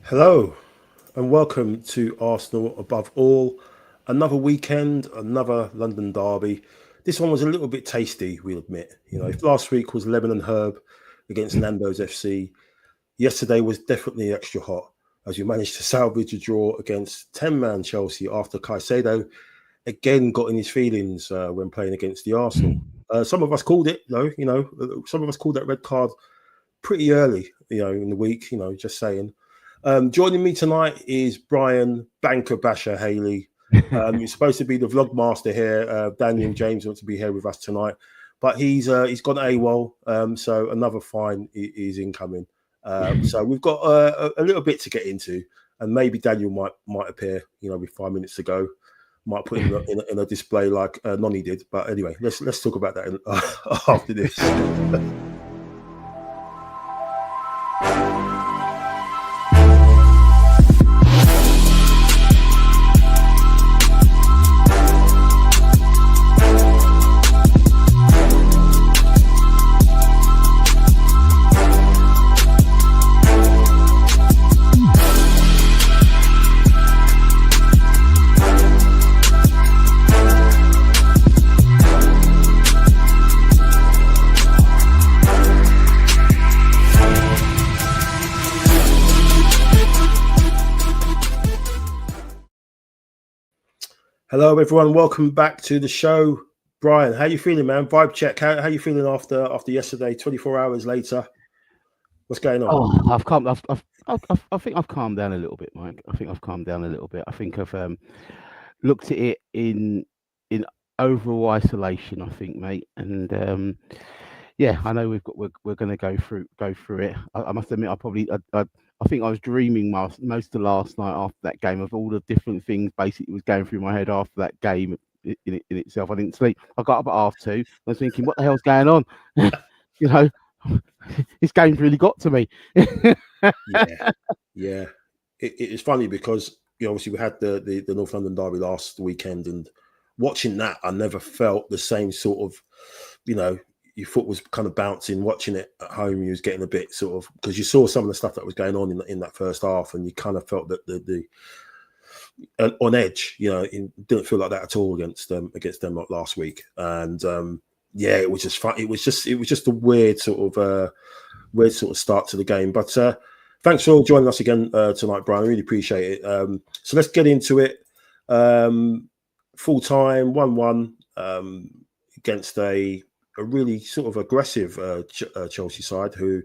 Hello and welcome to Arsenal Above All. Another weekend, another London derby. This one was a little bit tasty, we'll admit. You know, if last week was lemon and herb against Nando's FC, yesterday was definitely extra hot as we managed to salvage a draw against 10-man Chelsea after Caicedo again got in his feelings when playing against the Arsenal. Some of us called it, though, some of us called that red card pretty early, in the week, just saying. Joining me tonight is Brian Banker Basher Haley. He's supposed to be the vlog master here. Daniel James wants to be here with us tonight, but he's gone AWOL. So another fine is incoming. So we've got a little bit to get into, and maybe Daniel might appear, with 5 minutes to go. Might put him in a display like Nonny did. But anyway, let's talk about that after this. Hello, everyone. Welcome back to the show. Brian, how you feeling, man? Vibe check. How you feeling after yesterday? 24 hours later, what's going on? Oh, I think I've calmed down a little bit, Mike. I think I've calmed down a little bit. I think I've looked at it in overall isolation. I think, mate, and yeah, I know we're going to go through it. I must admit, I think I was dreaming most of last night after that game of all the different things basically was going through my head after that game in itself. I didn't sleep. I got up at 2:30. I was thinking, what the hell's going on? This game's really got to me. Yeah. It's funny because obviously we had the North London derby last weekend, and watching that, I never felt the same sort of, your foot was kind of bouncing. Watching it at home, you was getting a bit sort of, because you saw some of the stuff that was going on in that first half, and you kind of felt that the on edge. It didn't feel like that at all against them like last week. And yeah, it was just fun. It was just a weird sort of start to the game. But thanks for joining us again tonight, Brian. I really appreciate it. So let's get into it. Full time 1-1 against a really sort of aggressive Chelsea side who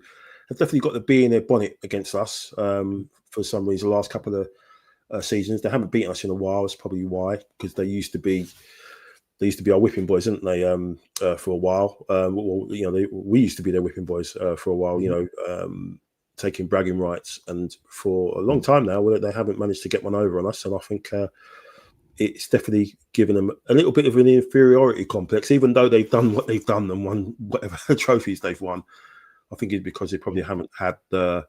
have definitely got the bee in their bonnet against us for some reason. The last couple of seasons, they haven't beaten us in a while. That's probably why, because they used to be our whipping boys, didn't they? For a while. We used to be their whipping boys for a while. Taking bragging rights, and for a long time now, they haven't managed to get one over on us. And I think it's definitely given them a little bit of an inferiority complex, even though they've done what they've done and won whatever trophies they've won. I think it's because they probably haven't had the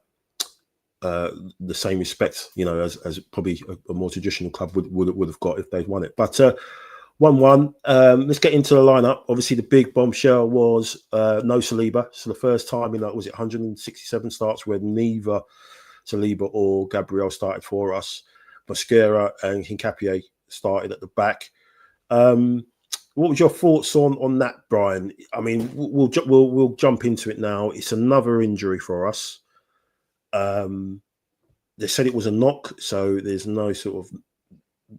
same respect, as probably a more traditional club would have got if they'd won it. But 1-1. Let's get into the lineup. Obviously, the big bombshell was no Saliba. So the first time in 167 starts where neither Saliba or Gabriel started for us. Mosquera and Hincapié started at the back. What was your thoughts on that, Brian? I mean, we'll jump into it now. It's another injury for us. They said it was a knock, so there's no sort of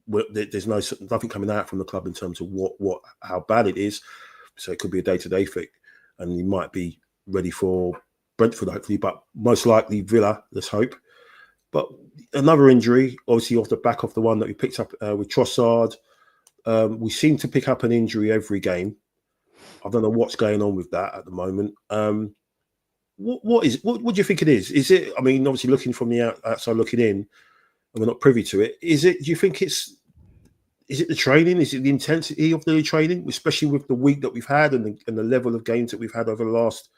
nothing coming out from the club in terms of how bad it is. So it could be a day-to-day thing, and he might be ready for Brentford hopefully, but most likely Villa. Let's hope. But another injury, obviously off the back of the one that we picked up with Trossard. We seem to pick up an injury every game. I don't know what's going on with that at the moment. What do you think it is? Is it? I mean, obviously looking from the outside looking in, and we're not privy to it. Is it? Do you think is it the training? Is it the intensity of the training, especially with the week that we've had and the level of games that we've had over the last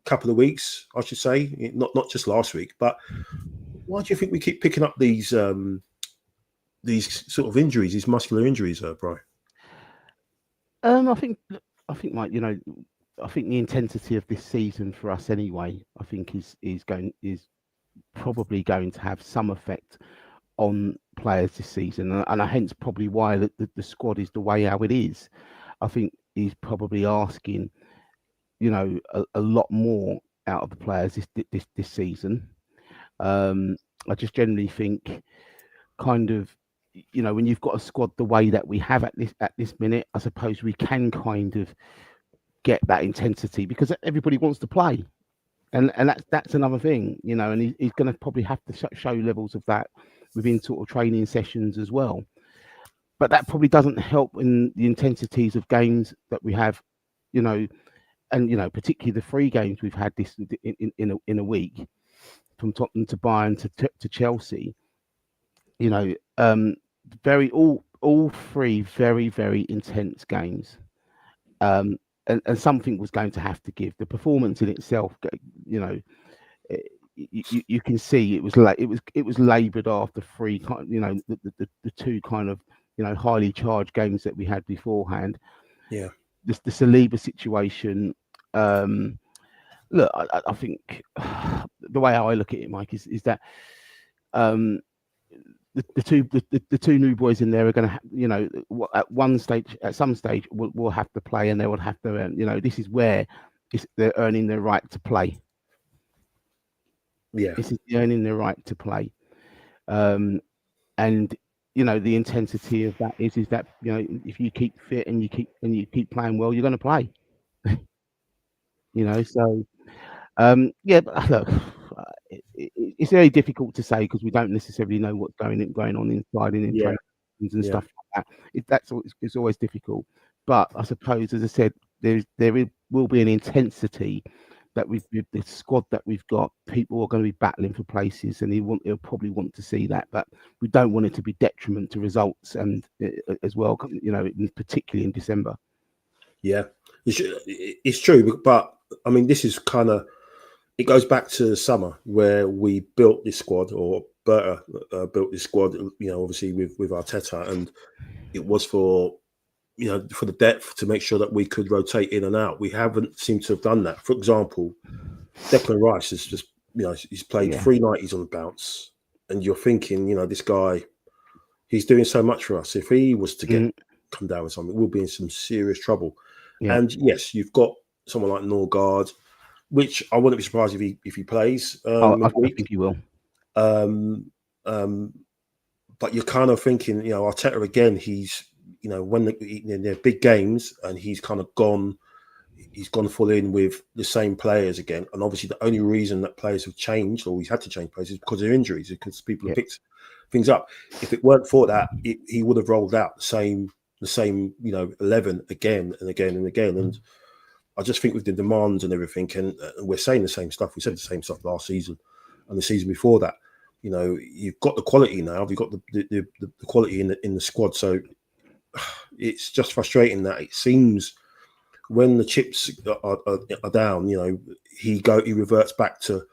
couple of weeks? I should say, not just last week, but why do you think we keep picking up these sort of injuries, these muscular injuries, Brian? I think, Mike. I think the intensity of this season for us, anyway, I think is probably going to have some effect on players this season, and hence probably why the squad is the way how it is. I think he's probably asking, a lot more out of the players this season. I just generally think, kind of, when you've got a squad the way that we have at this minute, I suppose we can kind of get that intensity because everybody wants to play, and that's another thing, and he's going to probably have to show levels of that within sort of training sessions as well. But that probably doesn't help in the intensities of games that we have, and particularly the 3 games we've had this in a week, from Tottenham to Bayern to Chelsea. Very all 3 very, very intense games. And something was going to have to give. The performance in itself, you can see it was laboured after 3, the 2 kind of highly charged games that we had beforehand. Yeah, the Saliba situation. Look, I think the way I look at it, Mike, is that the 2 new boys in there are going to, at some stage, will have to play, and they will have to, this is where they're earning their right to play. Yeah, this is earning their right to play, and the intensity of that is that if you keep fit and you keep playing well, you're going to play. So yeah, but look, it's very difficult to say because we don't necessarily know what's going on inside and in trainings and stuff like that. It's always difficult. But I suppose, as I said, there will be an intensity that with the squad that we've got. People are going to be battling for places, and he'll probably want to see that. But we don't want it to be detriment to results, and as well, particularly in December. Yeah, it's true. But I mean, this is kind of, it goes back to the summer where we built this squad, or Berta built this squad, obviously with Arteta, and it was for the depth, to make sure that we could rotate in and out. We haven't seemed to have done that. For example, Declan Rice is just, he's played 3 90s on the bounce, and you're thinking, this guy, he's doing so much for us. If he was to come down with something, we'll be in some serious trouble. Yeah. And yes, you've got someone like Norgard, which I wouldn't be surprised if he plays. I think he will. But you're kind of thinking, Arteta again. He's, when they're big games, and he's kind of gone. He's gone full in with the same players again. And obviously, the only reason that players have changed, or he's had to change players, is because of injuries, because people have picked things up. If it weren't for that, he would have rolled out the same 11 again and again and again. And I just think with the demands and everything, and we're saying the same stuff. We said the same stuff last season and the season before that. You know, you've got the quality now. You've got the quality in the squad. So it's just frustrating that it seems when the chips are down, you know, he reverts back to,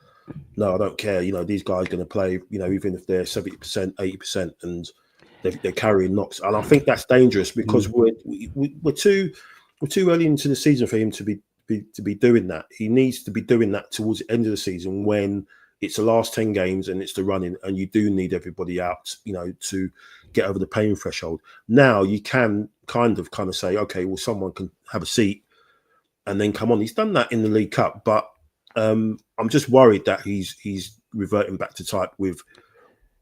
no, I don't care. You know, these guys are going to play. You know, even if they're 70%, 80%, and they're carrying knocks. And I think that's dangerous because we're too early into the season for him to be doing that. He needs to be doing that towards the end of the season when it's the last 10 games and it's the running, and you do need everybody out, you know, to get over the pain threshold. Now you can kind of say, okay, well, someone can have a seat and then come on. He's done that in the League Cup, but I'm just worried that he's reverting back to type with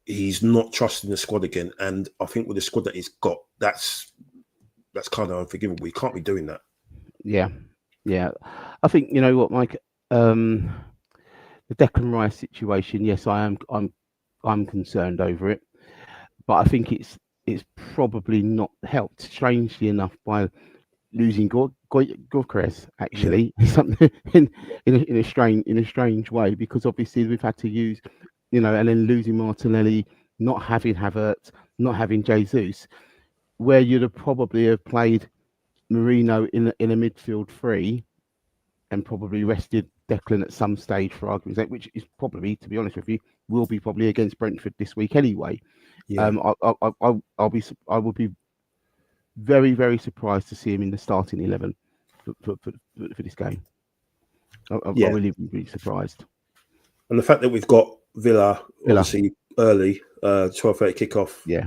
he's not trusting the squad again. And I think with the squad that he's got, that's kind of unforgivable. He can't be doing that. Yeah. I think, you know what, Mike, the Declan Rice situation, yes, I'm concerned over it, but I think it's probably not helped, strangely enough, by losing Gorkres actually, something in a strange way, because obviously we've had to use, you know, and then losing Martinelli, not having Havertz, not having Jesus, where you'd have probably have played Marino in a midfield three and probably rested Declan at some stage for argument's sake, which is probably, to be honest with you, will be probably against Brentford this week anyway. Yeah. I would be very, very surprised to see him in the starting 11 for this game. I'll really be surprised. And the fact that we've got Villa obviously early, 12:30 kickoff. Yeah.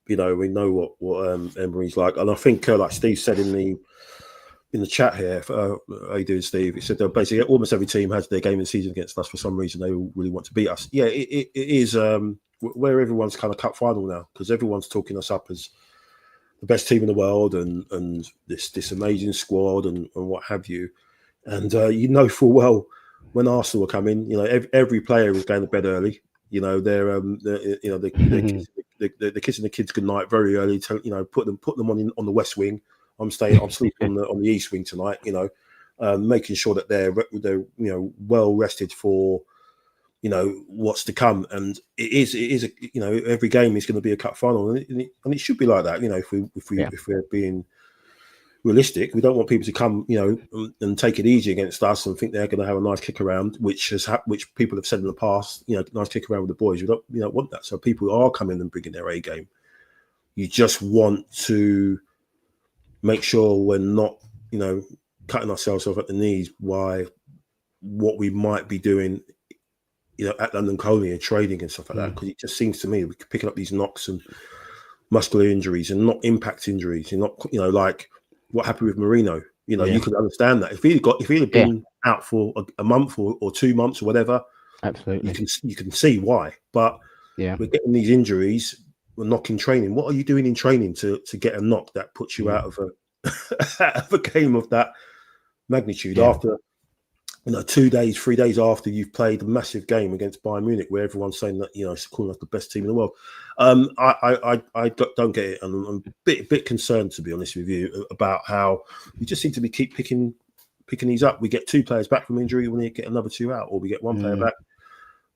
You know, we know what Emery's like, and I think like Steve said in the chat here, how you doing, Steve? He said that basically almost every team has their game of the season against us for some reason. They all really want to beat us. Yeah, it is where everyone's kind of cup final now, because everyone's talking us up as the best team in the world and this amazing squad and what have you. And you know full well when Arsenal were coming, you know, every player was going to bed early. You know, they're kissing the kids goodnight very early. To, you know, put them on the west wing. I'm sleeping on the east wing tonight. You know, making sure that they're you know well rested for, you know, what's to come. And it is a, you know, every game is going to be a cup final, and it should be like that. You know, if we're being realistic, we don't want people to come, you know, and take it easy against us and think they're going to have a nice kick around, which people have said in the past. You know, nice kick around with the boys. We don't want that. So people are coming and bringing their A game. You just want to make sure we're not, you know, cutting ourselves off at the knees by what we might be doing, you know, at London Colney and trading and stuff like that. Because it just seems to me we're picking up these knocks and muscular injuries and not impact injuries. You're not, you know, like what happened with Marino. You know, you could understand that if he'd have been out for a month or 2 months or whatever. Absolutely, you can see why. But we're getting these injuries. We're knocking training. What are you doing in training to get a knock that puts you out of a game of that magnitude after, you know, 2 days, 3 days after you've played a massive game against Bayern Munich, where everyone's saying that, you know, it's calling us the best team in the world. I don't get it, and I'm a bit concerned, to be honest with you, about how we just seem to be keep picking these up. We get 2 players back from injury, we get another 2 out, or we get 1 player back,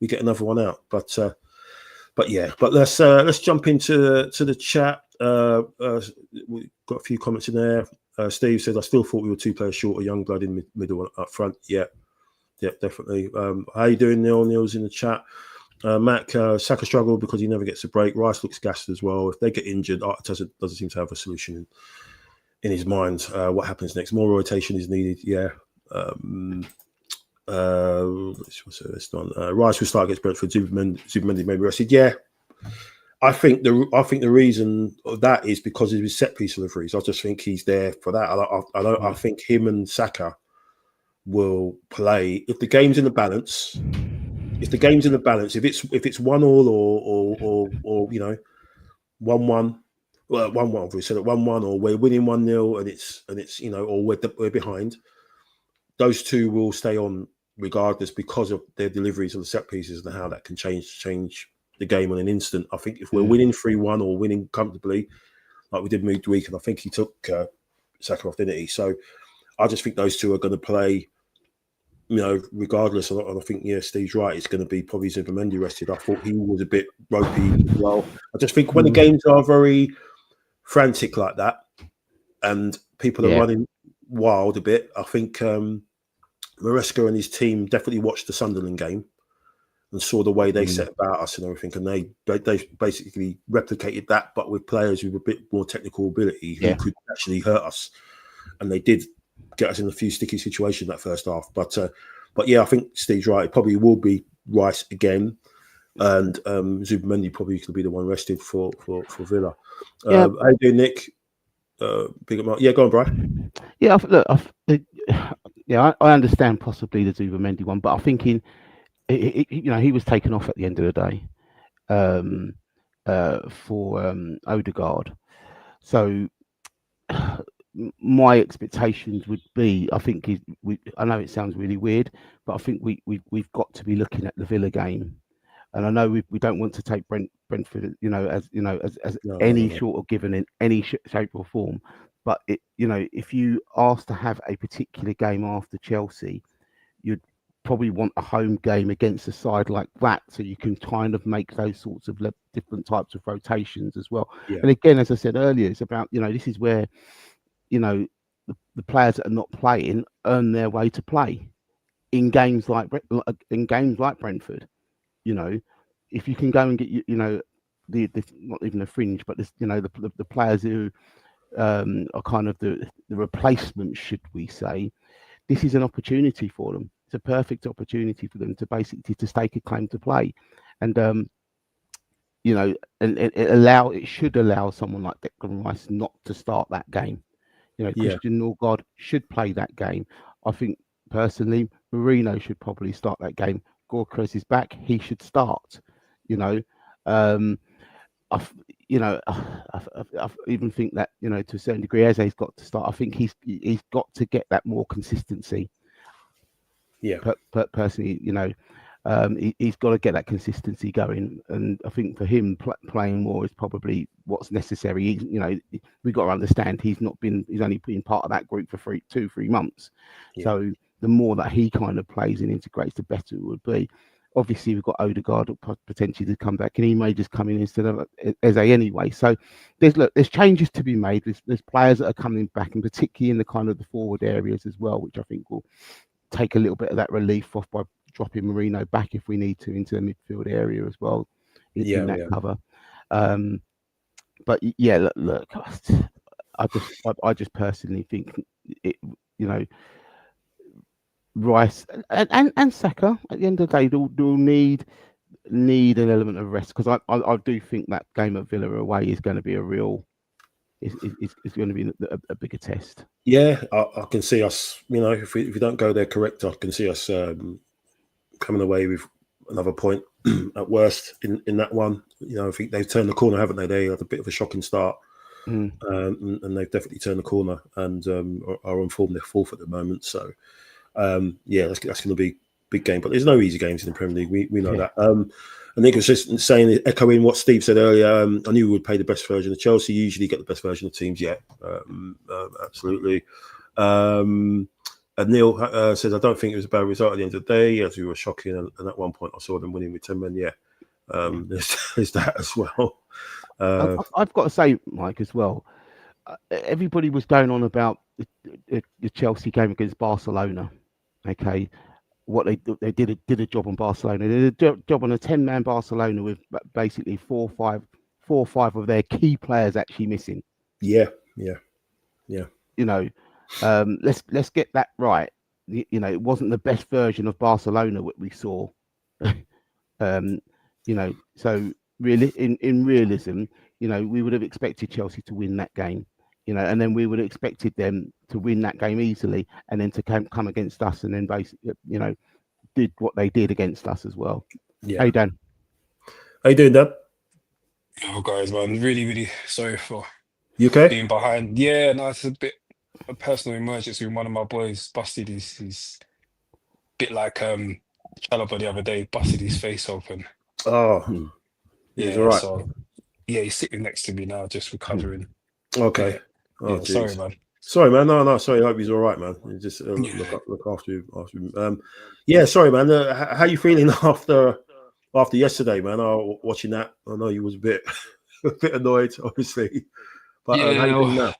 we get another 1 out. But let's jump into the chat. We've got a few comments in there. Steve says, I still thought we were 2 players short, a young blood in middle up front. Yeah, definitely. How you doing, Neil? Neil's in the chat. Mac, Saka struggled because he never gets a break. Rice looks gassed as well. If they get injured, Arteta doesn't seem to have a solution in his mind. What happens next? More rotation is needed. Yeah. What's this one? Rice will start against Brentford. Zubimendi maybe rested. Yeah. I think the reason of that is because of his set piece deliveries. I just think he's there for that. I think him and Saka will play if the game's in the balance. If it's 1-1 or you know 1-1, well 1-1. We said it 1-1 or we're winning 1-0 and it's you know, or we're behind. Those 2 will stay on regardless because of their deliveries of the set pieces and how that can change the game on an instant. I think if we're winning 3-1 or winning comfortably, like we did midweek, and I think he took Saka off, didn't he? So I just think those 2 are going to play regardless, and I think Steve's right. It's going to be probably Zubimendi rested. I thought he was a bit ropey as well. I just think when the games are very frantic like that, and people are running wild a bit, I think Maresca and his team definitely watched the Sunderland game and saw the way they set about us and everything, and they basically replicated that, but with players with a bit more technical ability who could actually hurt us, and they did get us in a few sticky situations that first half. But yeah, I think Steve's right. It probably will be Rice again, and Zubimendi probably could be the one rested for Villa. How you doing, Nick? Big up, yeah, go on, Brian. Yeah, I understand possibly the Zubimendi one, but I'm thinking, he was taken off at the end of the day for Odegaard. So my expectations would be, I think I know it sounds really weird, but I think we've got to be looking at the Villa game, and I know we don't want to take Brentford, as any sort of given in any shape or form, but if you asked to have a particular game after Chelsea, you'd probably want a home game against a side like that, so you can kind of make those sorts of different types of rotations as well. And again, as I said earlier, it's about this is where the players that are not playing earn their way to play in games like Brentford. If you can go and get the not even a fringe, but the players who are kind of the replacements, should we say, this is an opportunity for them. It's a perfect opportunity for them to basically to stake a claim to play, and and it should allow someone like Declan Rice not to start that game. Christian Norgard should play that game. I think personally, Marino should probably start that game. Gorkrez is back; he should start. I even think that to a certain degree, Eze's got to start. I think he's got to get that more consistency. Yeah. Personally, he's got to get that consistency going, and I think for him, playing more is probably what's necessary. We've got to understand he's only been part of that group for 2-3 months. Yeah. So the more that he kind of plays and integrates, the better it would be. Obviously, we've got Odegaard potentially to come back, and he may just come in instead of Eze anyway. So there's changes to be made. There's players that are coming back, and particularly in the kind of the forward areas as well, which I think will take a little bit of that relief off by dropping Marino back if we need to into the midfield area as well in that cover. But yeah, look, I just personally think it, Rice and Saka at the end of the day they'll need an element of rest, because I do think that game at Villa away is going to be it's going to be a bigger test. Yeah, I can see us. If we don't go there correct, I can see us coming away with another point at worst in that one. I think they've turned the corner, haven't they? They had a bit of a shocking start, and they've definitely turned the corner and are on form. They're fourth at the moment, so that's going to be a big game. But there's no easy games in the Premier League. We know that. And Nick was just saying, echoing what Steve said earlier. I knew we would play the best version of Chelsea. You usually get the best version of teams. Yeah, absolutely. And Neil says, I don't think it was a bad result at the end of the day, as we were shocking. And at one point, I saw them winning with 10 men. Yeah, there's that as well. I've got to say, Mike, as well. Everybody was going on about the Chelsea game against Barcelona. Okay. What they did a job on Barcelona. They did a job on a 10-man Barcelona with basically 4 or 5 of their key players actually missing. Yeah. Let's get that right. It wasn't the best version of Barcelona what we saw. So really, in realism, we would have expected Chelsea to win that game. And then we would have expected them to win that game easily, and then to come against us, and then basically, did what they did against us as well. Yeah. How you doing? How you doing, Dan? Oh, guys, man, really, really sorry for being behind. Yeah, no, it's a bit a personal emergency. One of my boys busted his bit like Chalobah the other day, busted his face open. Oh, yeah, all right. So yeah, he's sitting next to me now, just recovering. Okay. Yeah, sorry, man. Sorry, man. No, sorry. I hope he's all right, man. Just Yeah. look after you. Yeah, sorry, man. How you feeling after yesterday, man? Watching that, I know you was a bit a bit annoyed, obviously. But how you Yeah, feeling now?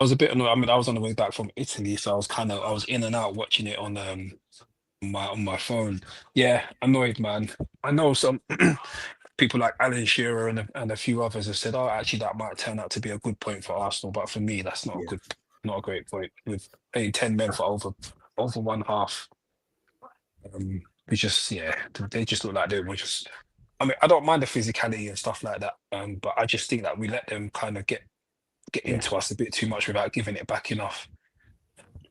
I was a bit annoyed. I mean, I was on the way back from Italy, so I was in and out watching it on on my phone. Yeah, annoyed, man. I know some people like Alan Shearer and a few others have said, "Oh, actually, that might turn out to be a good point for Arsenal." But for me, that's Yeah, not a great point. With paying 10 men for over one half, we just they just look like they were just. I mean, I don't mind the physicality and stuff like that, but I just think that we let them kind of get yeah, into us a bit too much without giving it back enough.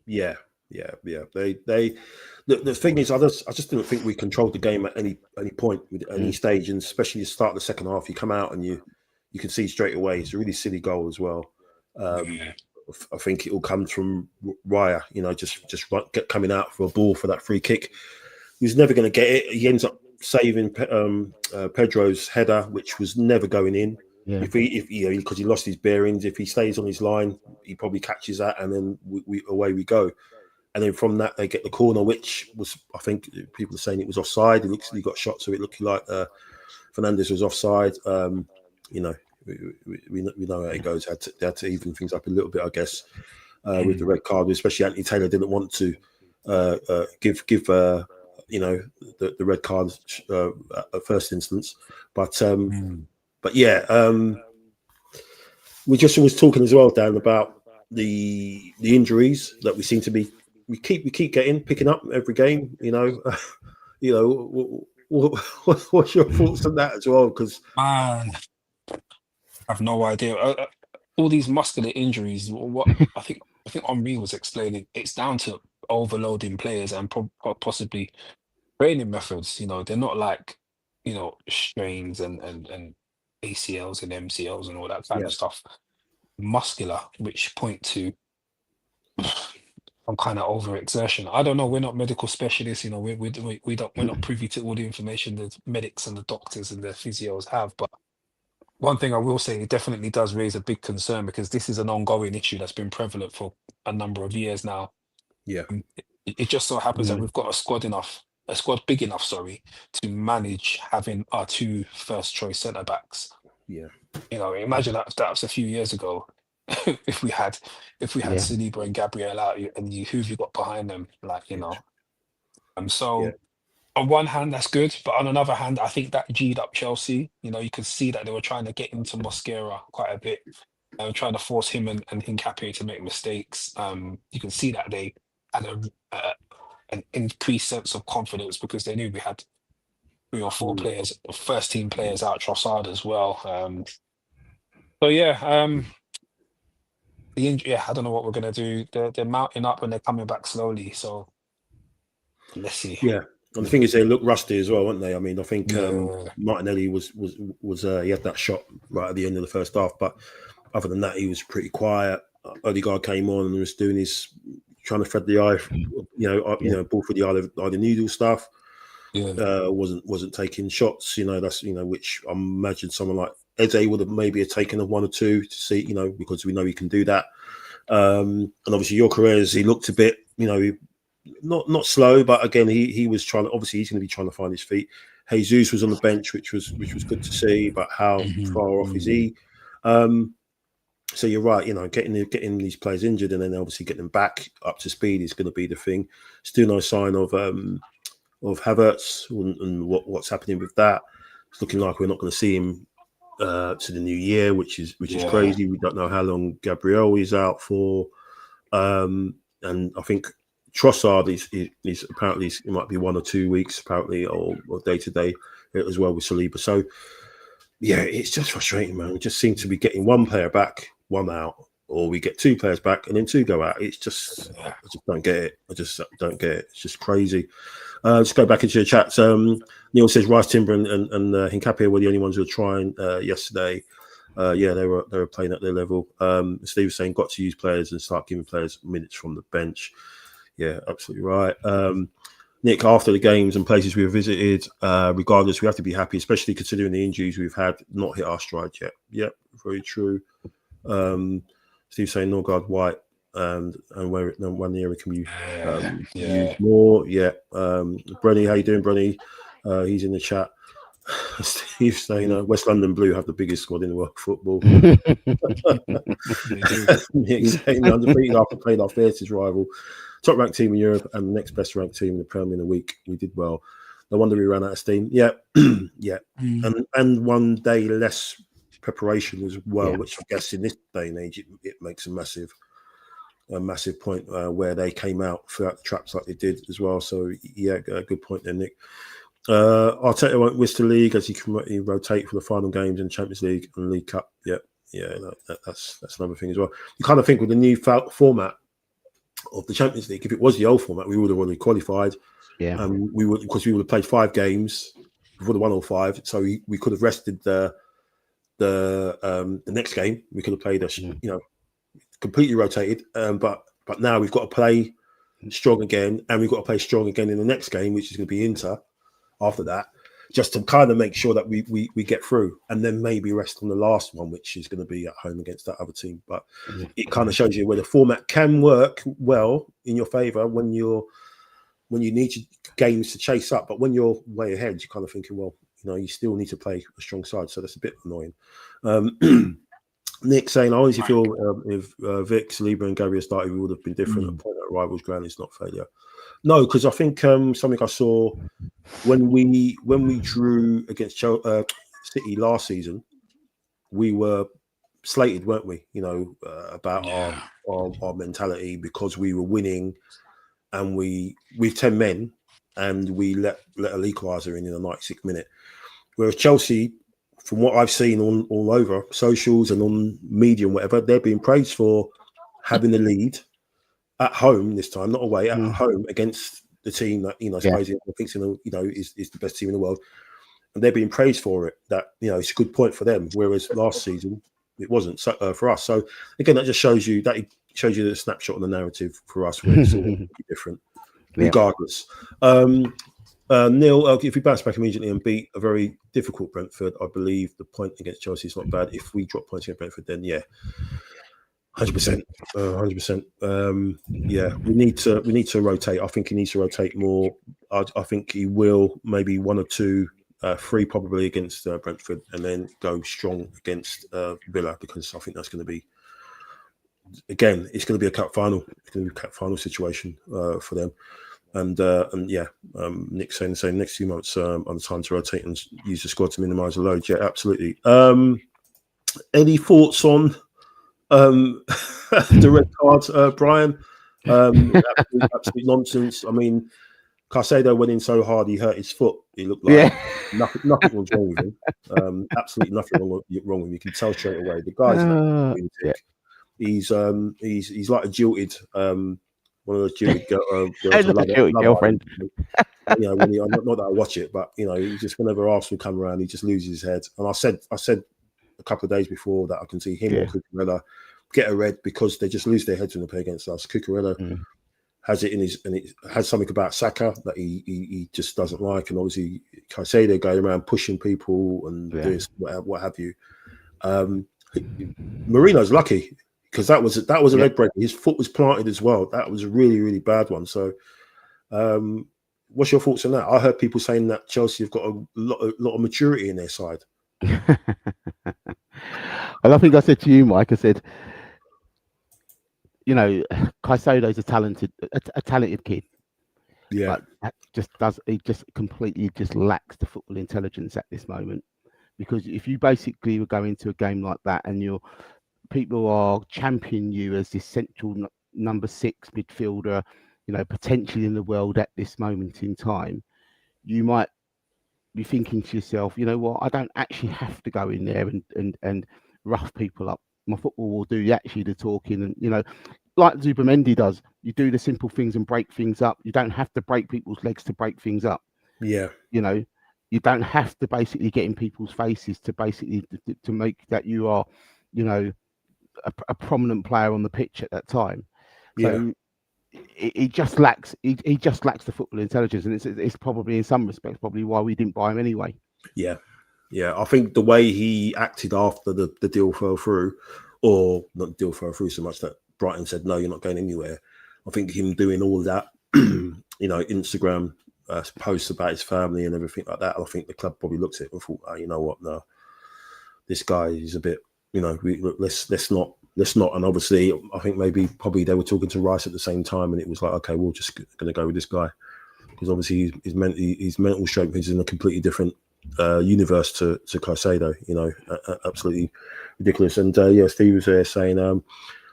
yeah, yeah. The thing is, I just didn't think we controlled the game at any point with any stage, and especially the start of the second half. You come out and you can see straight away it's a really silly goal as well. Yeah. I think it all comes from Raya, just coming out for a ball for that free kick. He was never going to get it. He ends up saving Pedro's header, which was never going in. Yeah. If because he lost his bearings. If he stays on his line, he probably catches that, and then away we go. And then from that, they get the corner, which was, I think, people are saying it was offside. He got shot, so it looked like Fernandes was offside. We know how it goes. They had to even things up a little bit, I guess, with the red card. Especially Anthony Taylor didn't want to give the red card at first instance, but yeah, we just was talking as well, Dan, about the injuries that we seem to be we keep picking up every game. What's your thoughts on that as well? Because Man, I've no idea. All these muscular injuries, what I think Henri was explaining, it's down to overloading players and possibly training methods. They're not like, strains and ACLs and MCLs and all that kind yeah, of stuff. Muscular, which point to some kind of overexertion. I don't know. We're not medical specialists. We're not privy to all the information the medics and the doctors and the physios have. But one thing I will say, it definitely does raise a big concern because this is an ongoing issue that's been prevalent for a number of years now. yeah, It just so happens that we've got a squad big enough, sorry, to manage having our two first choice centre backs. yeah, Imagine that was a few years ago. if we had Yeah. Saliba and Gabriel out, and who have you got behind them? yeah, So on one hand, that's good, but on another hand, I think that G'd up Chelsea. You could see that they were trying to get into Mosquera quite a bit, trying to force him and Hincapié to make mistakes. You can see that they had an increased sense of confidence because they knew we had three or four players, first team players out, Trossard as well. So yeah, I don't know what we're gonna do. They're mounting up and they're coming back slowly. So let's see. yeah. And the thing is, they look rusty as well, weren't they? I mean, I think Yeah, Martinelli was he had that shot right at the end of the first half, but other than that, he was pretty quiet. Odegaard came on and was doing his trying to thread the eye, ball for the eye of the needle stuff. yeah, Wasn't taking shots. That's which I imagine someone like Eze would have maybe taken a one or two to see, because we know he can do that. And obviously, your careers, he looked a bit, not slow, but again, he was trying. Obviously, he's going to be trying to find his feet. Jesus was on the bench, which was good to see, but how far off is he? So you're right. Getting these players injured and then obviously getting them back up to speed is going to be the thing. Still no sign of Havertz and what's happening with that. It's looking like we're not going to see him to the new year, which is crazy. We don't know how long Gabriel is out for, and I think Trossard is apparently it might be 1 or 2 weeks apparently, or day to day as well with Saliba. So yeah, it's just frustrating, man. We just seem to be getting one player back, one out, or we get two players back and then two go out. It's just I just don't get it. I just don't get it. It's just crazy. Just go back into the chat. Neil says Rice, Timber, and Hincapié were the only ones who were trying yesterday. Yeah, they were playing at their level. Steve was saying got to use players and start giving players minutes from the bench. Yeah, absolutely right. Nick, after the games and places we've visited, regardless, we have to be happy, especially considering the injuries we've had, not hit our stride yet. Yep, very true. Steve saying Norgard White and where one area can be Yeah. used more. Yeah. Brenny, how you doing, Brenny? He's in the chat. Steve's saying West London Blue have the biggest squad in the world of football. They do. Nick's saying undefeated after playing our fiercest rival, top ranked team in Europe, and the next best ranked team in the Premier in a week. We did well. No wonder we ran out of steam. Yeah, yeah, and 1 day less preparation as well, which I guess in this day and age it makes a massive point where they came out throughout the traps like they did as well. So yeah, good point there, Nick. Arteta won't whisk the league as he can rotate for the final games in Champions League and League Cup. Yeah, that's another thing as well. You kind of think with the new format of the Champions League, if it was the old format, we would have already qualified. Yeah, we would have played 5 games before the 105, so we could have rested the next game. We could have played completely rotated. But now we've got to play strong again, and we've got to play strong again in the next game, which is going to be Inter. After that, just to kind of make sure that we get through, and then maybe rest on the last one, which is going to be at home against that other team. But it kind of shows you where the format can work well in your favour when you need games to chase up. But when you're way ahead, you're kind of thinking, well, you still need to play a strong side. So that's a bit annoying. Nick saying, I honestly feel if Vic, Saliba and Gabriel started, we would have been different. A point at rivals ground is not failure. No, because I think something I saw when we drew against City last season, we were slated, weren't we? About our mentality, because we were winning, and with 10 men, and we let an equaliser in the 96th minute. Whereas Chelsea, from what I've seen all over socials and on media and whatever, they're being praised for having the lead at home this time, not away, at home against the team that supposedly thinks is the best team in the world, and they're being praised for it. That it's a good point for them. Whereas last season it wasn't for us. So again, that just shows you the snapshot on the narrative for us, where it's all different, regardless. Neil, if we bounce back immediately and beat a very difficult Brentford, I believe the point against Chelsea is not bad. If we drop points against Brentford, then 100%, 100%. We need to rotate. I think he needs to rotate more. I think he will, maybe 1 or 2, 3 probably against Brentford, and then go strong against Villa, because I think that's going to be, again, it's going to be a cup final. It's going to be a cup final situation for them. And Nick saying next few months on the time to rotate and use the squad to minimise the load. Yeah, absolutely. Any thoughts on the red card, Brian? Absolute nonsense. I mean, Caicedo went in so hard he hurt his foot. It looked like nothing was wrong with him. Absolutely nothing wrong with him. You can tell straight away. The guy's an lunatic. He's like a jilted. One of those jilted girlfriend. Not that I watch it, but he just, whenever Arsenal come around, he just loses his head. And I said a couple of days before that I can see him or Cucurella get a red, because they just lose their heads when they play against us. Cucurella has it in his, and it has something about Saka that he just doesn't like, and obviously Caicedo going around pushing people and doing what have you. Marino's lucky, because that was a leg break. His foot was planted as well. That was a really, really bad one. So, what's your thoughts on that? I heard people saying that Chelsea have got a lot of maturity in their side. And I think I said to you, Mike, I said, Caicedo's a talented kid. Yeah, but he just completely lacks the football intelligence at this moment. Because if you basically were going to a game like that and people are championing you as this central number 6 midfielder, potentially in the world at this moment in time, you might be thinking to yourself, you know what, I don't actually have to go in there and rough people up. My football will do actually the talking, and like Zubimendi does, you do the simple things and break things up. You don't have to break people's legs to break things up. Yeah, you don't have to basically get in people's faces to basically to make that you are, a prominent player on the pitch at that time. So he just lacks the football intelligence, and it's probably in some respects probably why we didn't buy him anyway. Yeah. I think the way he acted after the deal fell through, or not deal fell through so much that Brighton said, no, you're not going anywhere. I think him doing all that, Instagram posts about his family and everything like that, I think the club probably looked at it and thought, oh, you know what, no, this guy is a bit, let's not. And obviously, I think probably they were talking to Rice at the same time, and it was like, okay, we're just going to go with this guy because obviously his mental strength is in a completely different universe to Caicedo. Absolutely ridiculous. And Steve was there saying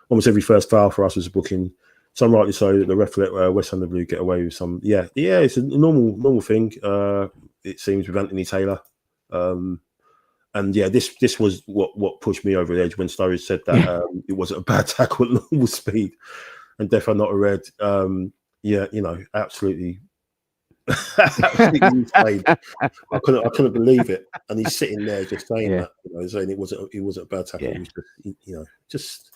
almost every first foul for us was a booking. Some rightly so. The ref let West Ham Blue get away with some. Yeah, it's a normal thing. It seems with Anthony Taylor. And yeah, this was what pushed me over the edge when Sturridge said that it wasn't a bad tackle at normal speed, and definitely not a red. Absolutely, absolutely insane. I couldn't believe it, and he's sitting there just saying that, saying it wasn't a bad tackle. It was just,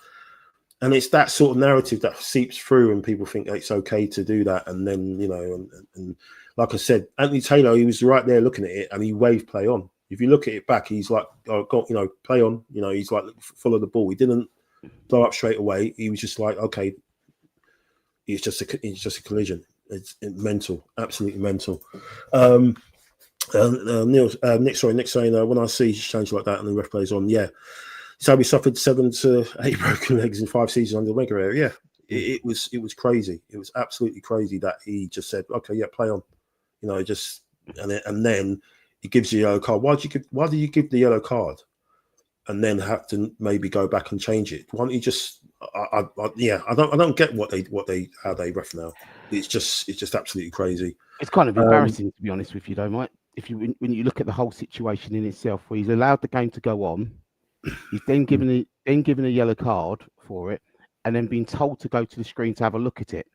and it's that sort of narrative that seeps through, and people think it's okay to do that, and then and like I said, Anthony Taylor, he was right there looking at it, and he waved play on. If you look at it back, he's like, oh, God, play on. He's like, follow the ball. He didn't blow up straight away. He was just like, okay, it's just a collision. It's mental, absolutely mental. Nick saying, when I see change like that and the ref plays on, so we suffered 7 to 8 broken legs in 5 seasons under Wenger. Yeah, it was crazy. It was absolutely crazy that he just said, okay, yeah, play on. And then he gives you a yellow card. Why do you give the yellow card and then have to maybe go back and change it? Why don't you just? I don't get how they ref now. It's just absolutely crazy. It's kind of embarrassing, to be honest with you, though, Mike. When you look at the whole situation in itself, where he's allowed the game to go on, he's then given a yellow card for it, and then being told to go to the screen to have a look at it.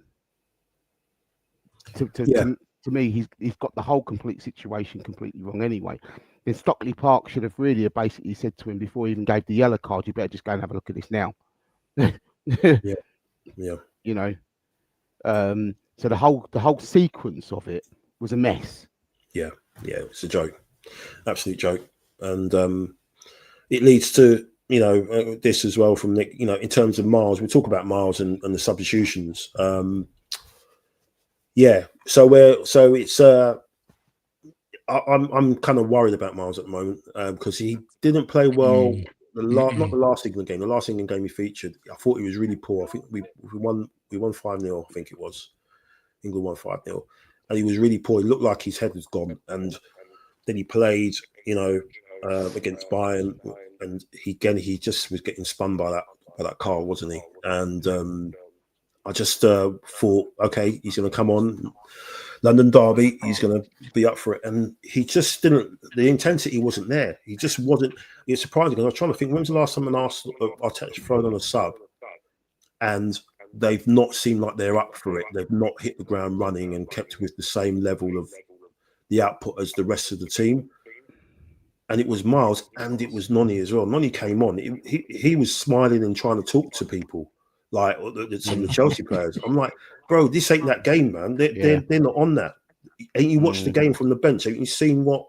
To me, he's got the whole complete situation completely wrong anyway. Then Stockley Park should have really basically said to him before he even gave the yellow card, you better just go and have a look at this now. Yeah. So the whole sequence of it was a mess. Yeah, it's a joke, absolute joke, and it leads to this as well from Nick. In terms of Miles, we talk about Miles and the substitutions. So it's I'm kind of worried about Miles at the moment because he didn't play well. Not the last England game. The last England game he featured, I thought he was really poor. I think we won 5-0. I think it was England won 5-0, and he was really poor. He looked like his head was gone. And then he played, against Bayern, and he just was getting spun by that car, wasn't he? And I just thought, okay, he's going to come on London derby. He's going to be up for it, and he just didn't. The intensity wasn't there. He just wasn't. It's surprising because I was trying to think when was the last time an Arteta thrown on a sub, and they've not seemed like they're up for it. They've not hit the ground running and kept with the same level of the output as the rest of the team. And it was Miles and it was Noni as well. Noni came on. He was smiling and trying to talk to people, like some of the Chelsea players. I'm like, bro, this ain't that game, man. They're not on that. Ain't you watched the game from the bench? Haven't you seen what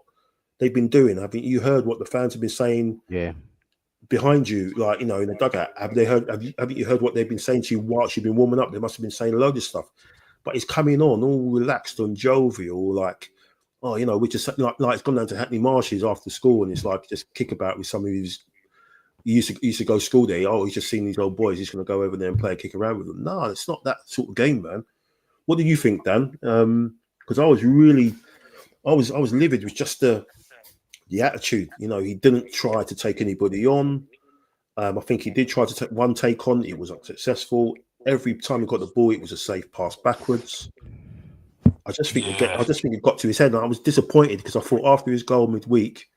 they've been doing? Haven't you heard what the fans have been saying? Yeah. Behind you, like in the dugout, haven't you heard what they've been saying to you whilst you've been warming up? They must have been saying a load of stuff, but he's coming on all relaxed and jovial, like, we just like it's gone down to Hackney Marshes after school, and it's like just kick about with some of his. He used to go to school there. Oh, he's just seen these old boys. He's going to go over there and play a kick around with them. No, it's not that sort of game, man. What do you think, Dan? Because I was livid with just the attitude. He didn't try to take anybody on. I think he did try to take one take on. It was unsuccessful. Every time he got the ball, it was a safe pass backwards. I just think it got to his head, and I was disappointed because I thought after his goal midweek,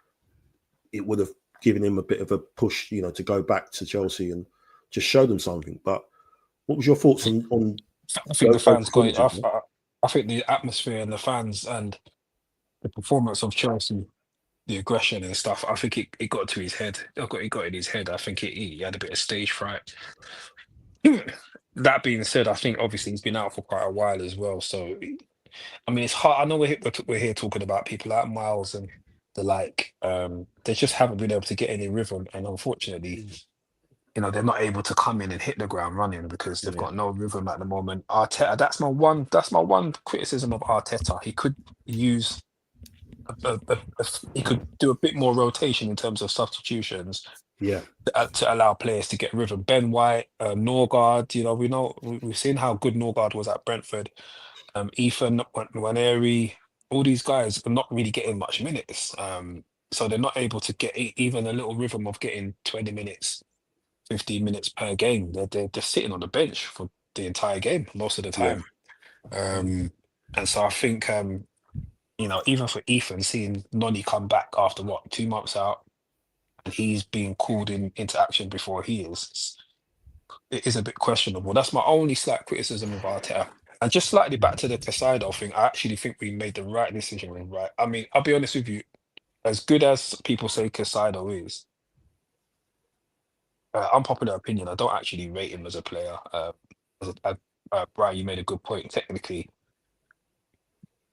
it would have given him a bit of a push, to go back to Chelsea and just show them something. But what was your thoughts on? I think the fans got it. I think the atmosphere and the fans and the performance of Chelsea, the aggression and stuff, I think it got to his head. It got in his head. I think he had a bit of stage fright. That being said, I think obviously he's been out for quite a while as well. So, I mean, it's hard. I know we're here talking about people like Miles and the like. They just haven't been able to get any rhythm, and unfortunately, you know, they're not able to come in and hit the ground running because they've got no rhythm at the moment. Arteta, that's my one criticism of Arteta. He could use he could do a bit more rotation in terms of substitutions Yeah, to allow players to get rhythm. Ben White, Norgard, you know, we've seen how good Norgard was at Brentford. Ethan, Waneri, all these guys are not really getting much minutes. So they're not able to get even a little rhythm of getting 20 minutes, 15 minutes per game. They're just sitting on the bench for the entire game most of the yeah, time. And so I think, you know, even for Ethan, seeing Noni come back after what, 2 months out, and he's being called into action before he is, it is a bit questionable. That's my only slight criticism of Arteta. And just slightly back to the Casado thing, I actually think we made the right decision. Right, I mean, I'll be honest with you. As good as people say Casado is, unpopular opinion, I don't actually rate him as a player. Brian, you made a good point. Technically,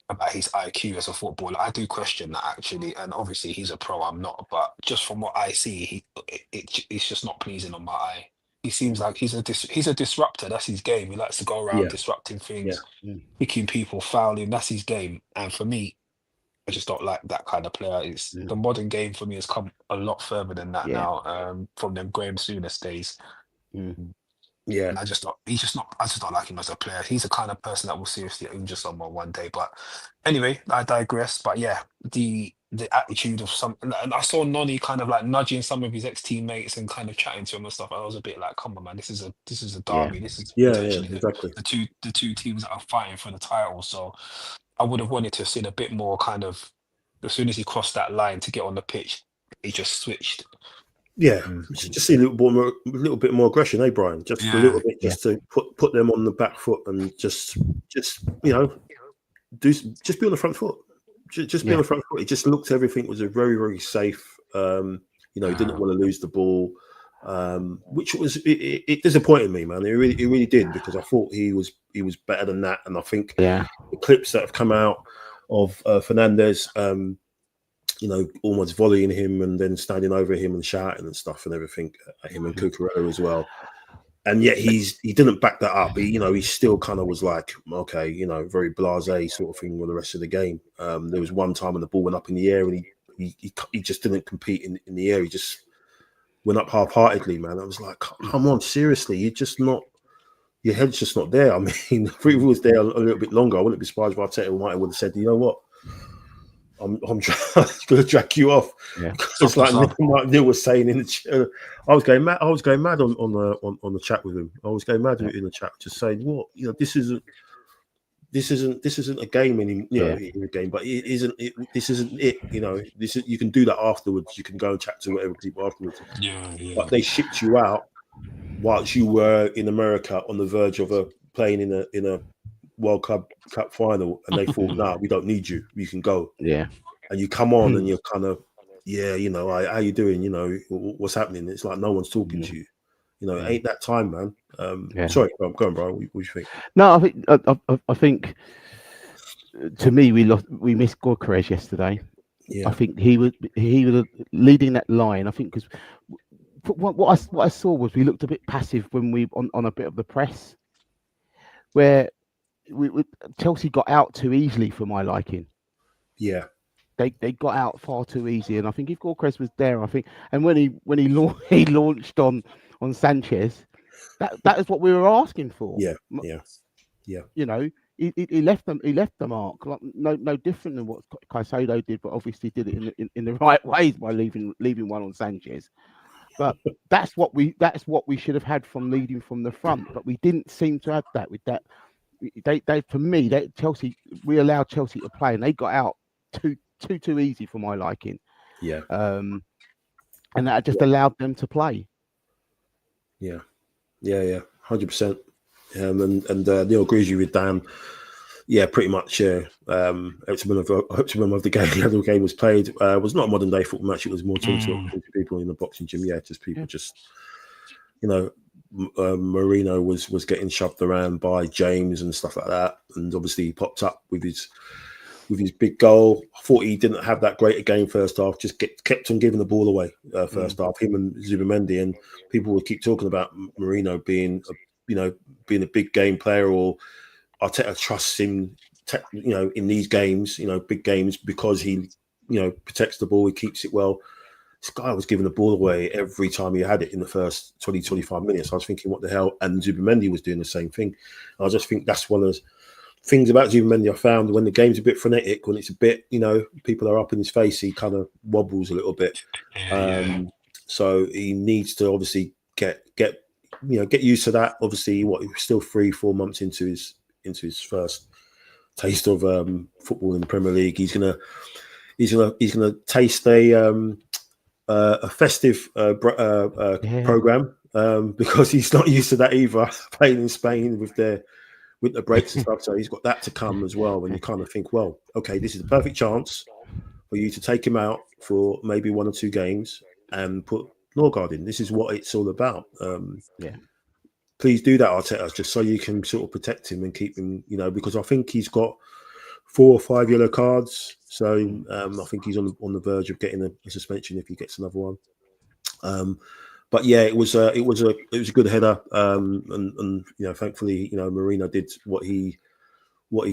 about his IQ as a footballer, I do question that actually. And obviously, he's a pro. I'm not, but just from what I see, it's just not pleasing on my eye. He seems like he's a disruptor. That's his game. He likes to go around yeah, disrupting yeah, things, picking people, fouling. That's his game. And for me, I just don't like that kind of player. It's the modern game for me has come a lot further than that now. From them Graham Souness days. yeah, And I just don't like him as a player. He's the kind of person that will seriously injure someone one day. But anyway, I digress. But yeah, the attitude of some, and I saw Noni kind of like nudging some of his ex-teammates and kind of chatting to him and stuff. I was a bit like, come on, man, this is a derby. This is yeah, potentially exactly. the two teams that are fighting for the title. So I would have wanted to have seen a bit more kind of, as soon as he crossed that line to get on the pitch, he just switched. Yeah, just see a little bit more aggression, eh, Brian? Just a little bit, just to put them on the back foot and just you know, just be on the front foot. Just be on the front foot. It just looked everything was a very, very safe. You know, he didn't want to lose the ball, which was it disappointed me, man. It really did, because I thought he was better than that, and I think the clips that have come out of Fernandez, you know, almost volleying him and then standing over him and shouting and stuff and everything at him, and Cucurella as well. And yet he didn't back that up. He still kind of was like, okay, you know, very blasé sort of thing with the rest of the game. There was one time when the ball went up in the air and he just didn't compete in the air. He just went up half-heartedly, man. I was like, come on, seriously, you're just not, your head's just not there. I mean, if it was there a little bit longer, I wouldn't be surprised if Arteta would have said, you know what, I'm going to drag you off. Because like Neil was saying in the chat, I was going mad. I was going mad on the chat with him. I was going mad in the chat, just saying, "What, you know, this isn't a game anymore. You know, a game, but it isn't. This isn't it. You know, you can do that afterwards. You can go and chat to whatever people afterwards. But they shipped you out whilst you were in America on the verge of playing in a World Cup final, and they thought, "No, we don't need you. You can go." And you come on, and you're kind of, you know, how you doing? You know, what's happening? It's like no one's talking to you. You know, it ain't that time, man. Sorry, go on, bro. What do you think? No, I think to me we missed Gyökeres yesterday. I think he was leading that line. I think because what I saw was we looked a bit passive when we on a bit of the press, where Chelsea got out too easily for my liking. Yeah. They got out far too easy, and I think if Gyökeres was there, I think, and when he launched on Sanchez, that is what we were asking for. Yeah. You know, he left the mark, like, no different than what Caicedo did, but obviously did it in the right ways by leaving one on Sanchez. But that's what we should have had from leading from the front, but we didn't seem to have that with that. Chelsea, we allowed Chelsea to play, and they got out too easy for my liking. Yeah. And that just allowed them to play. Yeah. 100%. And Neil agrees with Dan. Yeah, pretty much. Yeah. Optimum of the game. The game was played. It was not a modern day football match. It was more talking to people in the boxing gym. Yeah, just people just, you know, Marino was getting shoved around by James and stuff like that, and obviously he popped up with his with his big goal. I thought he didn't have that great a game first half. Just kept on giving the ball away first half. Him and Zubimendi, and people would keep talking about Marino being a big game player, or Arteta trusts him, in these games, big games, because he, protects the ball, he keeps it well. This guy was giving the ball away every time he had it in the first 20, 25 minutes. I was thinking, what the hell? And Zubimendi was doing the same thing. I just think that's one of the things about Zubimendi I found. When the game's a bit frenetic, when it's a bit, people are up in his face, he kind of wobbles a little bit. So he needs to obviously get used to that. Obviously, he was still 3-4 months into his first taste of football in the Premier League. He's gonna taste a festive program because he's not used to that either. Playing in Spain with the breaks and stuff, so he's got that to come as well. And you kind of think, well, okay, this is the perfect chance for you to take him out for maybe 1 or 2 games and put Norgard in. This is what it's all about. Please do that, Arteta, just so you can sort of protect him and keep him, because I think he's got 4 or 5 yellow cards. So I think he's on the verge of getting a suspension if he gets another one. But yeah, it was a good header, and thankfully, Marino did what he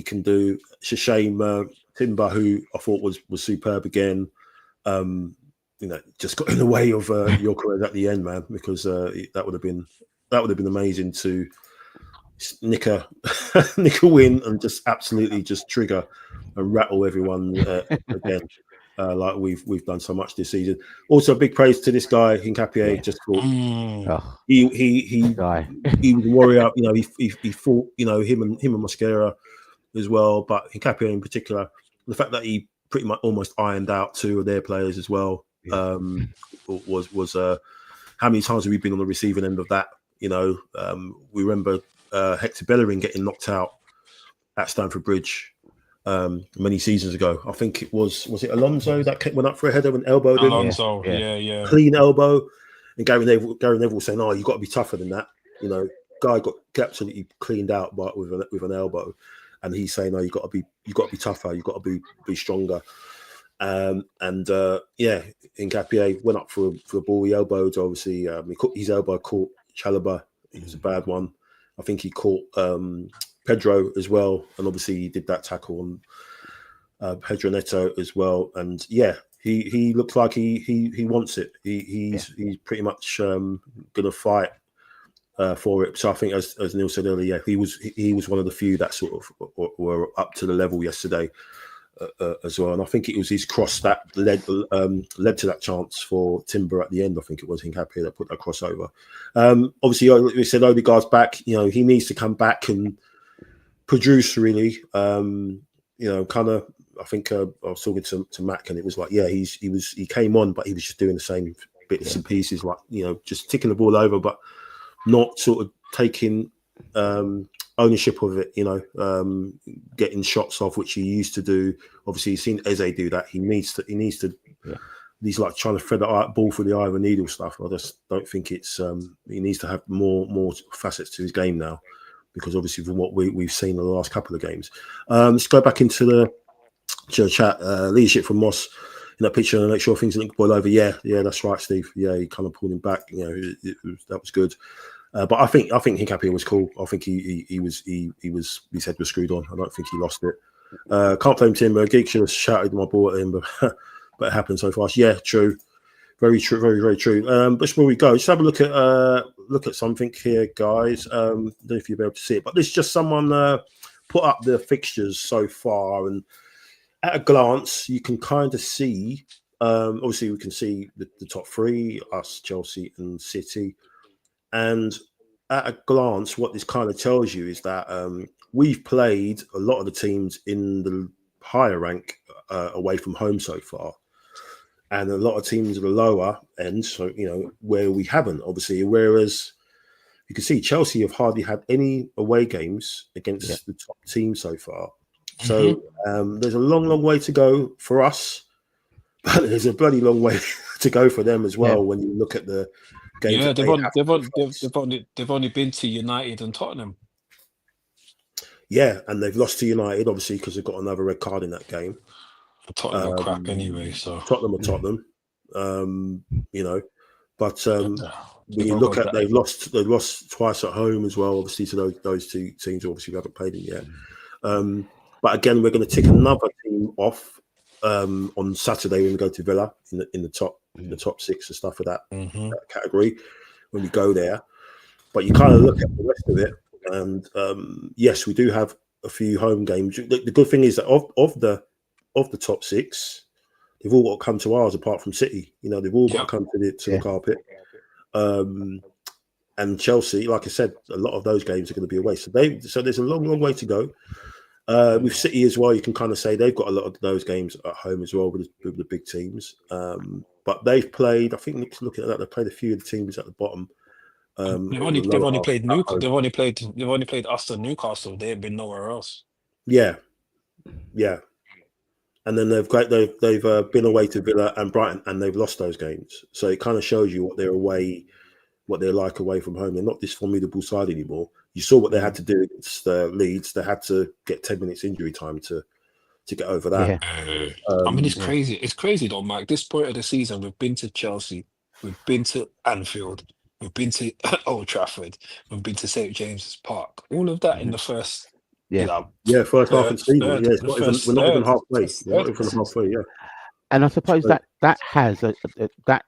can do. It's a shame Timber, who I thought was superb again, just got in the way of your career at the end, man, because that would have been amazing to nick a win and just absolutely just trigger and rattle everyone again, like we've done so much this season. Also, big praise to this guy Hincapié. Just thought he was a warrior. He fought. Him and Mosquera as well, but Hincapié in particular, the fact that he pretty much almost ironed out 2 of their players as well was how many times have we been on the receiving end of that? We remember Hector Bellerin getting knocked out at Stamford Bridge many seasons ago. I think it was it Alonso that went up for a header and elbowed him? Alonso, yeah. Clean elbow. And Gary Neville saying, "Oh, you got to be tougher than that." Guy got absolutely cleaned out with an elbow, and he's saying, "No, you got to be tougher. You got to be stronger." Hincapié went up for a ball. He elbowed. Obviously, his elbow caught Chalobah. It was a bad one. I think he caught Pedro as well, and obviously he did that tackle on Pedro Neto as well. And yeah, he looks like he wants it. He's pretty much going to fight for it. So I think, as Neil said earlier, he was one of the few that sort of were up to the level yesterday as well. And I think it was his cross that led to that chance for Timber at the end. I think it was Hincapié that put that crossover. Obviously, we said Odegaard's back. He needs to come back and produce really. Kind of. I think I was talking to Mac, and it was like, yeah, he came on, but he was just doing the same bits and pieces, like just ticking the ball over, but not sort of taking ownership of it. Getting shots off, which he used to do. Obviously, you've seen Eze do that. He needs to. He's like trying to thread the ball through the eye of a needle stuff. I just don't think it's. He needs to have more facets to his game now, because obviously from what we've seen in the last couple of games. Let's go back into the chat. Leadership from Moss in that picture and make sure things didn't boil over. Yeah, that's right, Steve. Yeah, he kind of pulled him back. That was good. But I think Hincapié was cool. I think his head was screwed on. I don't think he lost it. Can't blame Timber. Geek should have shouted my ball at him, but it happened so fast. Yeah, true. Very true. Very, very true. But just where we go, just have a look at something here, guys. I don't know if you'll be able to see it, but this is just someone put up the fixtures so far, and at a glance, you can kind of see. Obviously, we can see the top 3: us, Chelsea, and City. And at a glance, what this kind of tells you is that we've played a lot of the teams in the higher rank away from home so far, and a lot of teams at the lower end, so where we haven't, obviously. Whereas you can see Chelsea have hardly had any away games against the top team so far. So there's a long way to go for us, but there's a bloody long way to go for them as well. When you look at the games, they've only been to United and Tottenham. Yeah, and they've lost to United, obviously, because they've got another red card in that game. Tottenham are crap anyway, so Tottenham or Tottenham, you know. But when they've you all look got at that. they've lost twice at home as well, obviously, to those two teams. Obviously, we haven't played them yet. But again, we're going to tick another team off on Saturday when we go to Villa in the top 6 and stuff of that category when we go there. But you kind of look at the rest of it, and yes, we do have a few home games. The good thing is that of the top 6, they've all got to come to ours apart from City. You know, they've all got to come to the carpet. And Chelsea, like I said, a lot of those games are going to be away. So there's a long way to go. With City as well, you can kind of say they've got a lot of those games at home as well with the big teams. But they've played, I think, looking at that, they've played a few of the teams at the bottom. They've only played us and Newcastle. They ain't been nowhere else. Yeah. And then they've been away to Villa and Brighton, and they've lost those games. So it kind of shows you what they're like away from home. They're not this formidable side anymore. You saw what they had to do against Leeds. They had to get 10 minutes injury time to get over that. I mean, it's crazy. It's crazy though, Mike. This point of the season, we've been to Chelsea, we've been to Anfield, we've been to Old Trafford, we've been to St. James's Park. All of that in the first, first half of the season. We're not even halfway. We're not even halfway. Yeah. And I suppose that has that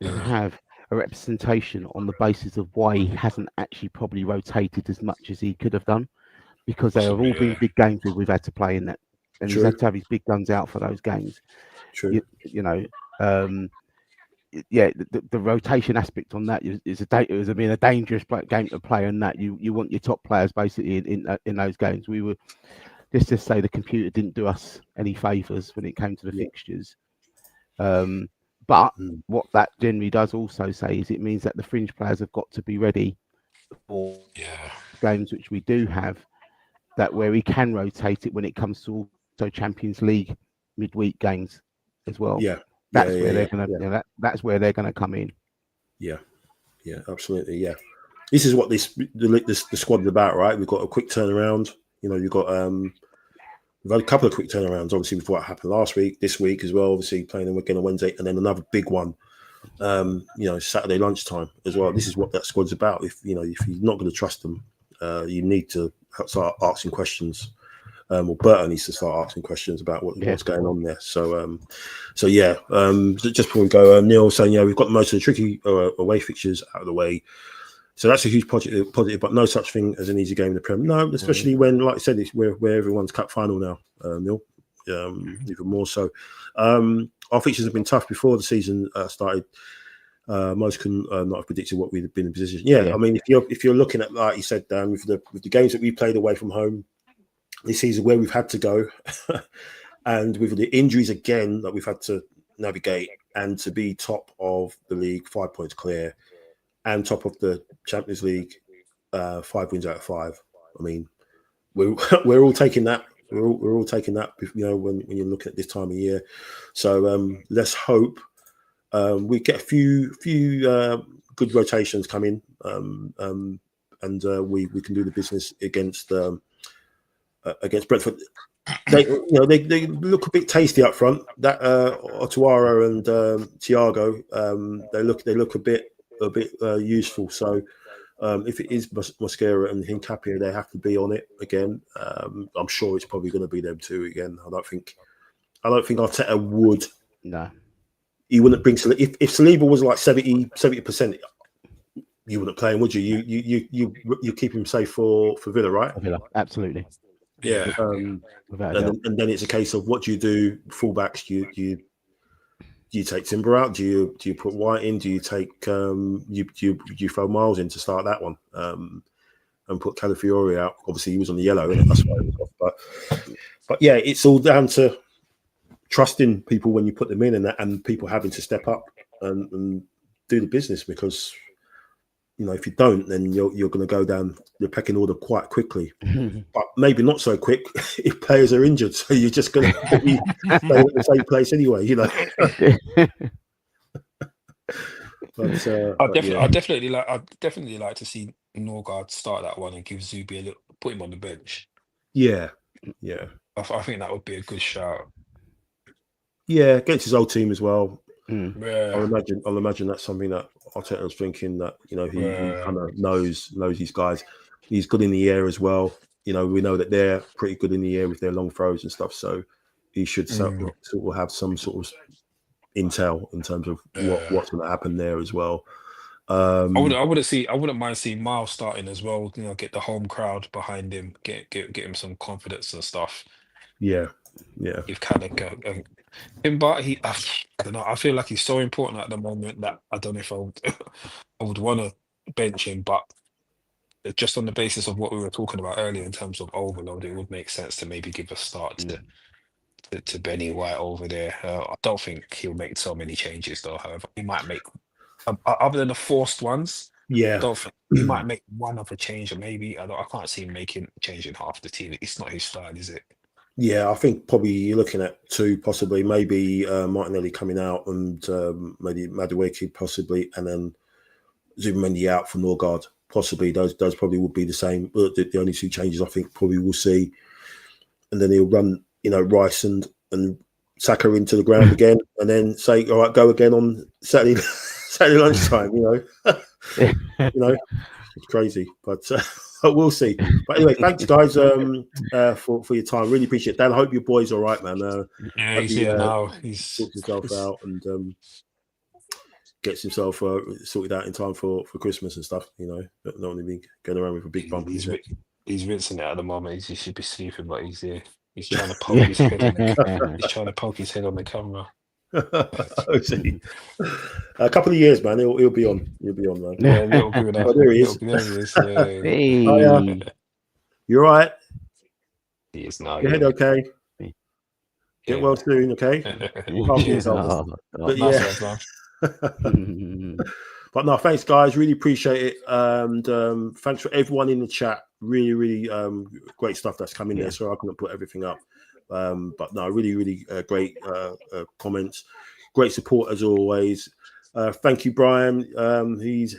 can have a representation on the basis of why he hasn't actually probably rotated as much as he could have done, because they have all been big games we've had to play in that, and he's had to have his big guns out for those games. True. The rotation aspect on that is a dangerous game to play, and that you want your top players basically in those games. We were just to say the computer didn't do us any favours when it came to the fixtures. But what that generally does also say is it means that the fringe players have got to be ready for games which we do have, that where we can rotate it when it comes to also Champions League midweek games as well. That's where they're gonna come in. Yeah, absolutely. Yeah, this is what the squad is about, right? We've got a quick turnaround. You know, you've got we've had a couple of quick turnarounds, obviously, with what happened last week, this week as well, obviously playing them again on Wednesday, and then another big one, Saturday lunchtime as well. This is what that squad's about. If you're not going to trust them, you need to start asking questions. Or Berto needs to start asking questions about what's going on there. So just before we go, Neil saying, we've got most of the tricky away fixtures out of the way. So that's a huge positive, but no such thing as an easy game in the Prem. No, especially when, like I said, we're everyone's cup final now, Neil. Even more so. Our fixtures have been tough before the season started. Most could not have predicted what we'd have been in position. I mean, if you're looking at, like you said, Dan, with the games that we played away from home this season, where we've had to go, and with the injuries again that we've had to navigate, and to be top of the league, 5 points clear, and top of the Champions League, 5 wins out of 5. I mean, we're all taking that. We're all taking that. When you're looking at this time of year. So let's hope we get a few good rotations come in, and we can do the business against Brentford. They look a bit tasty up front. That Otuara and Thiago, they look a bit useful. So if it is Mosquera and Hincapié, they have to be on it again. I'm sure it's probably going to be them two again. I don't think Arteta would. No, he wouldn't bring if Saliba was like 70%. You wouldn't play him, would you? You keep him safe for Villa, right? Villa, absolutely. Yeah. And then it's a case of what do you do? Fullbacks, do you take Timber out? Do you put White in? Do you take you throw Miles in to start that one? And put Calafiori out. Obviously, he was on the yellow, and that's why he was off. But yeah, it's all down to trusting people when you put them in, and people having to step up and do the business, because if you don't, then you're going to go down the pecking order quite quickly. But maybe not so quick if players are injured. So you're just going to stay at the same place anyway, I'd definitely like to see Norgard start that one and give Zubi put him on the bench. Yeah. I think that would be a good shout. Yeah, against his old team as well. Yeah. I'll imagine that's something that Arteta's thinking, that he kind of knows these guys. He's good in the air as well. We know that they're pretty good in the air with their long throws and stuff. So he should sort of have some sort of intel in terms of what's going to happen there as well. I wouldn't mind seeing Miles starting as well. Get the home crowd behind him, get him some confidence and stuff. Yeah. You've kind of him, but I don't know. I feel like he's so important at the moment that I don't know if I would want to bench him, but just on the basis of what we were talking about earlier in terms of overload, it would make sense to maybe give a start to Benny White over there. I don't think he'll make so many changes though. However, he might make other than the forced ones. Yeah. I don't think he might make one other change, or maybe I can't see him changing half the team. It's not his style, is it? Yeah, I think probably you're looking at two, possibly maybe Martinelli coming out and maybe Madueke possibly, and then Zubimendi out for Norgard. Possibly those probably would be the same. The only two changes I think probably we'll see, and then he'll run Rice and Saka into the ground again, and then say, all right, go again on Saturday lunchtime. It's crazy, but we'll see. But anyway, thanks guys for your time. Really appreciate it. Dan, I hope your boy's all right, man. Yeah, he's here now. He's sorts himself out and gets himself sorted out in time for Christmas and stuff. Not only be going around with a big bump. He's rinsing it at the moment. He should be sleeping, but he's here. He's trying to poke his head. He's trying to poke his head on the camera. A couple of years, man. He'll be on. He'll be on, man. Yeah, little good enough. There he is. There he is. Yeah. Hey. You're right. He is now. Your head okay? Get well soon, okay? But yeah. But no, thanks guys. Really appreciate it. And thanks for everyone in the chat. Really, really great stuff that's coming there. So I couldn't put everything up. But no, really, really great comments. Great support as always. Thank you, Brian.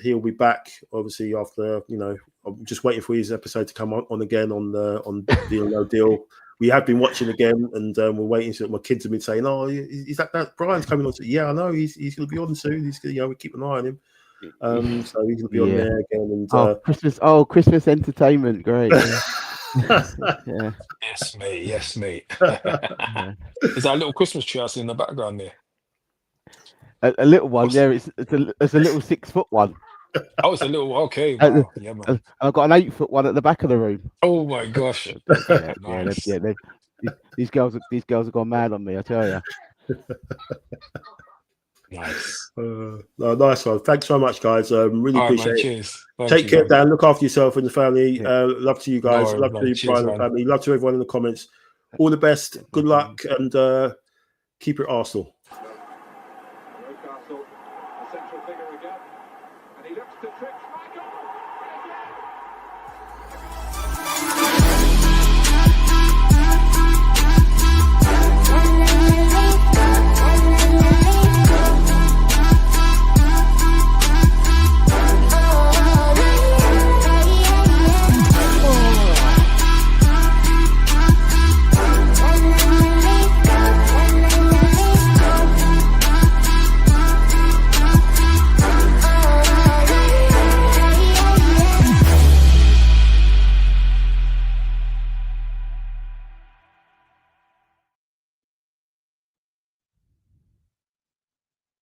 He'll be back obviously after, I'm just waiting for his episode to come on again on Deal or No Deal. We have been watching again, and we're waiting. So my kids have been saying, "Oh, is that Brian's coming on?" So, yeah, I know he's going to be on soon. He's we keep an eye on him. So he's going to be on there again. And Christmas entertainment, great. Yeah. Yes, mate. Is that a little Christmas tree I see in the background there? A little one, yeah. It's a little 6 foot one. Oh, it's a little okay. Wow. Yeah, man. I've got an 8 foot one at the back of the room. Oh my gosh. Nice. These girls have gone mad on me, I tell you. Nice. Nice one. Thanks so much, guys. Really appreciate it. Cheers. Take care, Dan. Look after yourself and the family. Love to you guys. Love to you, Brian and family. Love to everyone in the comments. All the best. Good luck, and keep it Arsenal.